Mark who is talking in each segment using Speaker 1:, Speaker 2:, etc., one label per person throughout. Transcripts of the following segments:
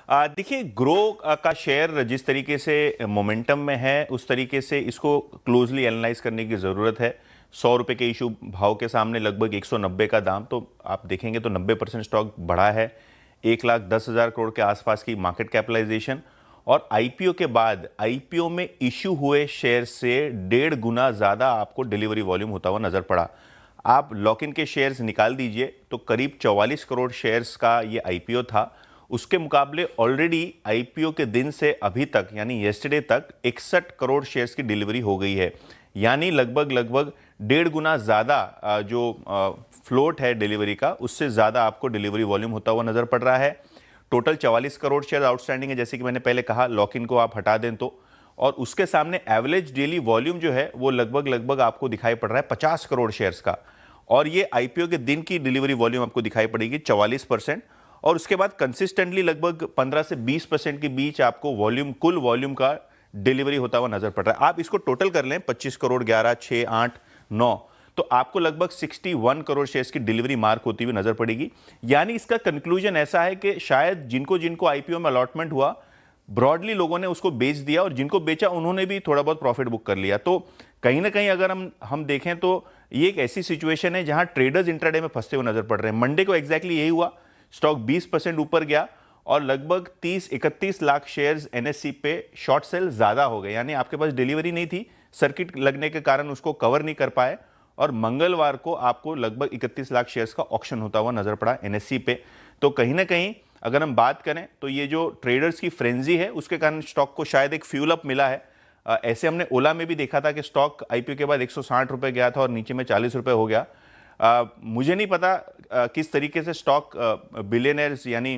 Speaker 1: देखिए ग्रो का शेयर जिस तरीके से मोमेंटम में है उस तरीके से इसको क्लोजली एनालाइज करने की ज़रूरत है। 100 रुपये के इशू भाव के सामने लगभग 190 का दाम, तो आप देखेंगे तो 90% स्टॉक बढ़ा है। 1,10,000 करोड़ के आसपास की मार्केट कैपिटलाइजेशन और आईपीओ के बाद आईपीओ में इशू हुए शेयर से 1.5 गुना ज़्यादा आपको डिलीवरी वॉल्यूम होता हुआ नज़र पड़ा। आप लॉक इन के शेयर्स निकाल दीजिए तो करीब 44 करोड़ शेयर्स का ये आईपीओ था। उसके मुकाबले ऑलरेडी आईपीओ के दिन से अभी तक यानी येस्टरडे तक 61 करोड़ शेयर्स की डिलीवरी हो गई है। यानी लगभग लगभग 1.5 गुना ज़्यादा जो फ्लोट है डिलीवरी का, उससे ज़्यादा आपको डिलीवरी वॉल्यूम होता हुआ नज़र पड़ रहा है। टोटल 44 करोड़ शेयर आउटस्टैंडिंग है, जैसे कि मैंने पहले कहा, लॉक इन को आप हटा दें तो, और उसके सामने एवरेज डेली वॉल्यूम जो है वो लगभग लगभग आपको दिखाई पड़ रहा है 50 करोड़ शेयर्स का। और ये आईपीओ के दिन की डिलीवरी वॉल्यूम आपको दिखाई पड़ेगी 44%, और उसके बाद कंसिस्टेंटली लगभग 15 से 20% के बीच आपको वॉल्यूम, कुल वॉल्यूम का डिलीवरी होता हुआ नजर पड़ रहा है। आप इसको टोटल कर लें 25 करोड़, 11, 6, 8, 9, तो आपको लगभग 61 करोड़ शेयर्स की डिलीवरी मार्क होती हुई नजर पड़ेगी। यानी इसका कंक्लूजन ऐसा है कि शायद जिनको जिनको आईपीओ में अलॉटमेंट हुआ, ब्रॉडली लोगों ने उसको बेच दिया, और जिनको बेचा उन्होंने भी थोड़ा बहुत प्रॉफिट बुक कर लिया। तो कहीं ना कहीं अगर हम देखें तो ये एक ऐसी सिचुएशन है जहां ट्रेडर्स इंट्राडे में फंसते हुए नजर पड़ रहे हैं। मंडे को एग्जैक्टली यही हुआ, स्टॉक 20% ऊपर गया और लगभग 30-31 लाख शेयर्स एनएससी पे शॉर्ट सेल ज्यादा हो गए। यानी आपके पास डिलीवरी नहीं थी, सर्किट लगने के कारण उसको कवर नहीं कर पाए, और मंगलवार को आपको लगभग 31 लाख शेयर्स का ऑक्शन होता हुआ नजर पड़ा एनएससी पे। तो कहीं ना कहीं अगर हम बात करें तो ये जो ट्रेडर्स की फ्रेंजी है उसके कारण स्टॉक को शायद एक फ्यूल अप मिला है। ऐसे हमने ओला में भी देखा था कि स्टॉक आईपीओ के बाद 160 रुपए गया था और नीचे में 40 रुपए हो गया। मुझे नहीं पता किस तरीके से स्टॉक बिलियनर्स यानी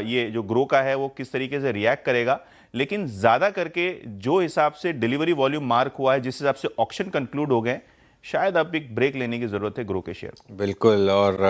Speaker 1: ये जो ग्रो का है वो किस तरीके से रिएक्ट करेगा, लेकिन ज़्यादा करके जो हिसाब से डिलीवरी वॉल्यूम मार्क हुआ है, जिस हिसाब से ऑक्शन कंक्लूड हो गए, शायद अब एक ब्रेक लेने की ज़रूरत है ग्रो के शेयर को।
Speaker 2: बिल्कुल। और